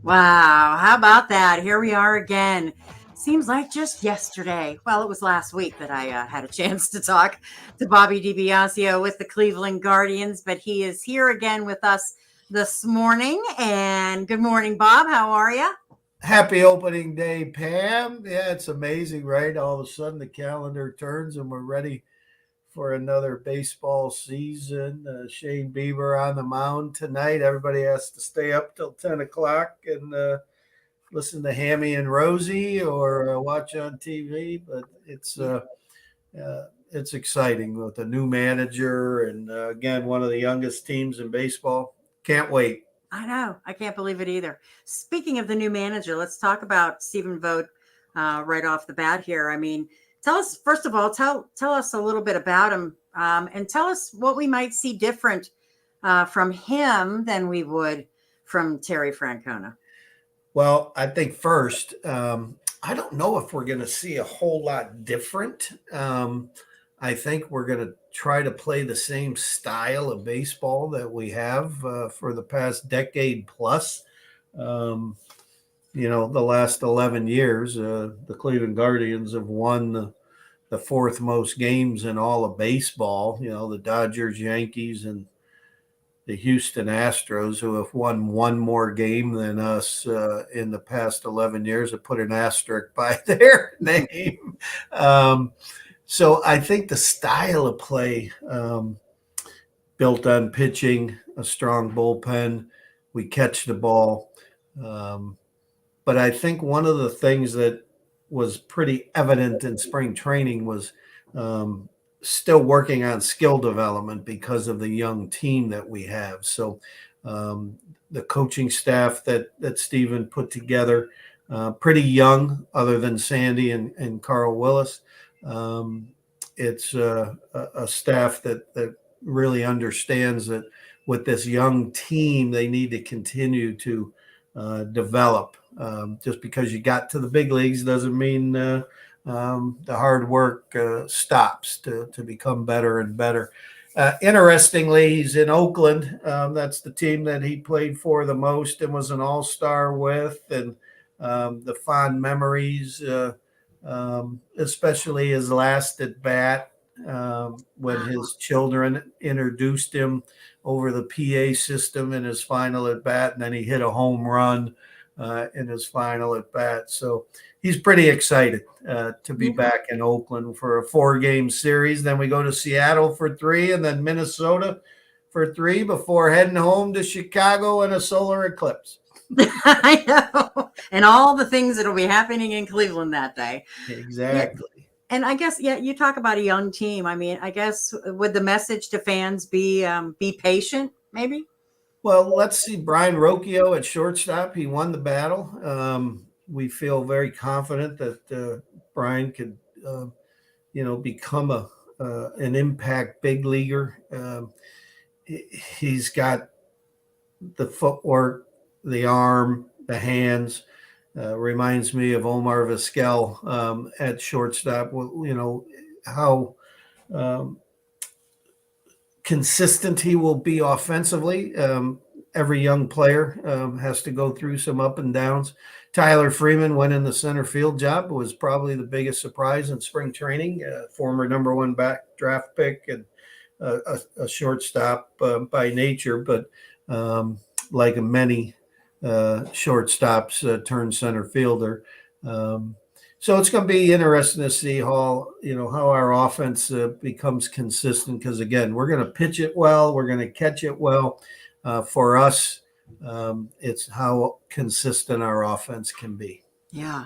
Wow, how about that? Here we are again. Seems like just yesterday. Well, it was last week that I had a chance to talk to Bobby DiBiasio with the Cleveland Guardians, but he is here again with us this morning. And good morning, Bob. How are you? Happy opening day, Pam. Yeah, it's amazing, right? All of a sudden the calendar turns and we're ready for another baseball season. Shane Bieber on the mound tonight. Everybody has to stay up till 10 o'clock and listen to Hammy and Rosie or watch on TV. But it's exciting with a new manager and again, one of the youngest teams in baseball. Can't wait. I know. I can't believe it either. Speaking of the new manager, let's talk about Stephen Vogt right off the bat here. I mean, tell us first of all, tell us a little bit about him, and tell us what we might see different from him than we would from Terry Francona. Well, I think first, I don't know if we're going to see a whole lot different. I think we're going to try to play the same style of baseball that we have for the past decade plus. The last 11 years, the Cleveland Guardians have won the fourth most games in all of baseball. The Dodgers, Yankees, and the Houston Astros, who have won one more game than us in the past 11 years, have put an asterisk by their name. So I think the style of play built on pitching, a strong bullpen, we catch the ball. But I think one of the things that was pretty evident in spring training was still working on skill development because of the young team that we have. So the coaching staff that Stephen put together, pretty young, other than Sandy and Carl Willis. It's a staff that really understands that with this young team, they need to continue to develop. Just because you got to the big leagues doesn't mean the hard work stops to become better and better. Interestingly, he's in Oakland. That's the team that he played for the most and was an all-star with, and the fond memories, especially his last at bat when his children introduced him over the PA system in his final at bat, and then he hit a home run in his final at bat. So he's pretty excited to be back in Oakland for a 4-game series. Then we go to Seattle for 3 and then Minnesota for 3 before heading home to Chicago in a solar eclipse. I know. And all the things that will be happening in Cleveland that day. Exactly. Yeah. And I guess, you talk about a young team. I mean, I guess would the message to fans be patient, maybe? Well, let's see. Brian Rocchio at shortstop. He won the battle. We feel very confident that Brian could, become an impact big leaguer. He's got the footwork, the arm, the hands. Reminds me of Omar Vizquel at shortstop. How consistent he will be offensively. Every young player has to go through some up and downs. Tyler Freeman winning the center field job was probably the biggest surprise in spring training. Former number 1 draft pick and a shortstop by nature, but like many shortstops turned center fielder. So it's going to be interesting to see how our offense becomes consistent, because again, we're going to pitch it well, we're going to catch it well. For us, it's how consistent our offense can be. Yeah.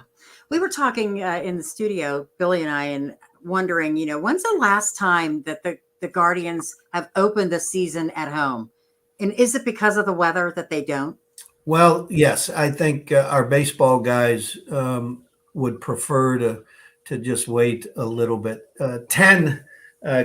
We were talking in the studio, Billy and I, and wondering, when's the last time that the Guardians have opened the season at home? And is it because of the weather that they don't? Well, yes, I think our baseball guys would prefer to just wait a little bit. 10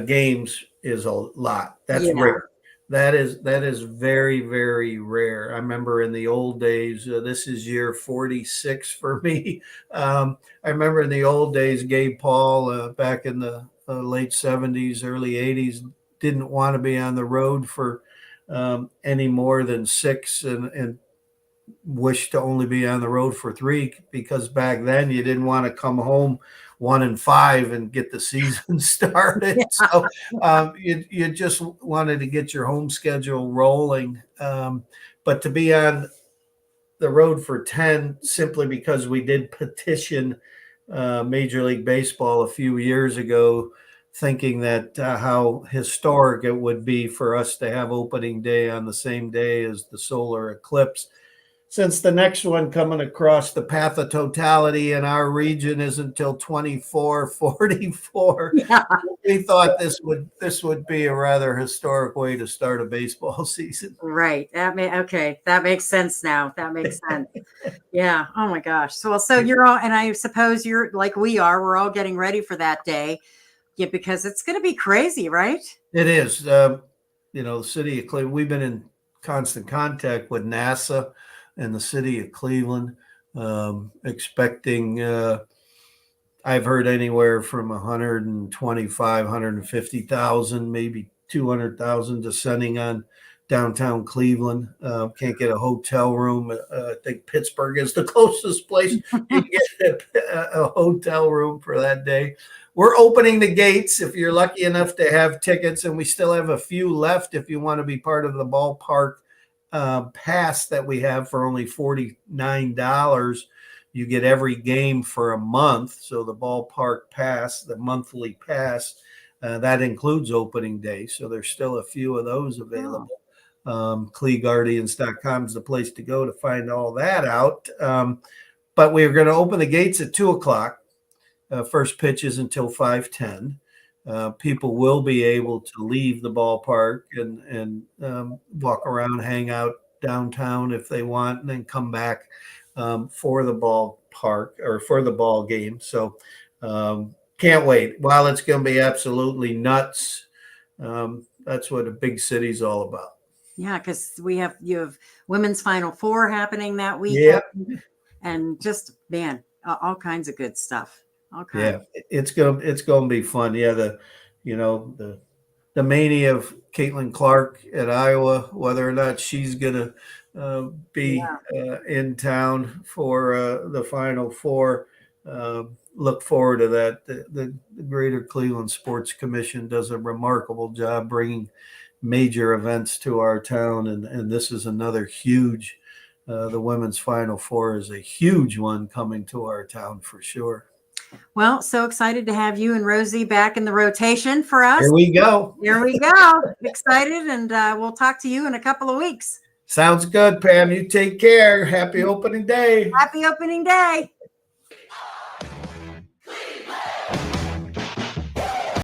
games is a lot. That's rare. That is very, very rare. I remember in the old days, this is year 46 for me. I remember in the old days, Gabe Paul back in the late 70s, early 80s, didn't want to be on the road for any more than 6 and wish to only be on the road for 3, because back then you didn't want to come home 1-5 and get the season started. Yeah. So you just wanted to get your home schedule rolling. But to be on the road for 10, simply because we did petition Major League Baseball a few years ago, thinking that how historic it would be for us to have opening day on the same day as the solar eclipse. Since the next one coming across the path of totality in our region is until 2444, Yeah. we thought this would be a rather historic way to start a baseball season. Right. Okay. That makes sense now. That makes sense. Yeah. Oh my gosh. So you're all, and I suppose you're like we are, we're all getting ready for that day. Yeah, because it's going to be crazy, right? It is. The city of Cleveland, we've been in constant contact with NASA and the city of Cleveland, expecting, I've heard anywhere from 125, 150,000, maybe 200,000 descending on downtown Cleveland. Can't get a hotel room. I think Pittsburgh is the closest place you can get a hotel room for that day. We're opening the gates if you're lucky enough to have tickets, and we still have a few left if you want to be part of the ballpark pass that we have for only $49. You get every game for a month. So the ballpark pass, the monthly pass, that includes opening day. So there's still a few of those available. CleGuardians.com is the place to go to find all that out. But we're going to open the gates at 2:00. First pitch is until 5:10. People will be able to leave the ballpark and walk around, hang out downtown if they want, and then come back for the ballpark or for the ball game. So can't wait. While it's going to be absolutely nuts, that's what a big city's all about. Yeah, because you have women's Final Four happening that weekend, and just all kinds of good stuff. Okay. Yeah, it's gonna be fun. Yeah, the mania of Caitlin Clark at Iowa, whether or not she's gonna be in town for the Final Four. Look forward to that. The Greater Cleveland Sports Commission does a remarkable job bringing major events to our town, and this is another huge. The women's Final Four is a huge one coming to our town for sure. Well, so excited to have you and Rosie back in the rotation for us. Here we go. Excited, and we'll talk to you in a couple of weeks. Sounds good, Pam. You take care. Happy opening day. Happy opening day.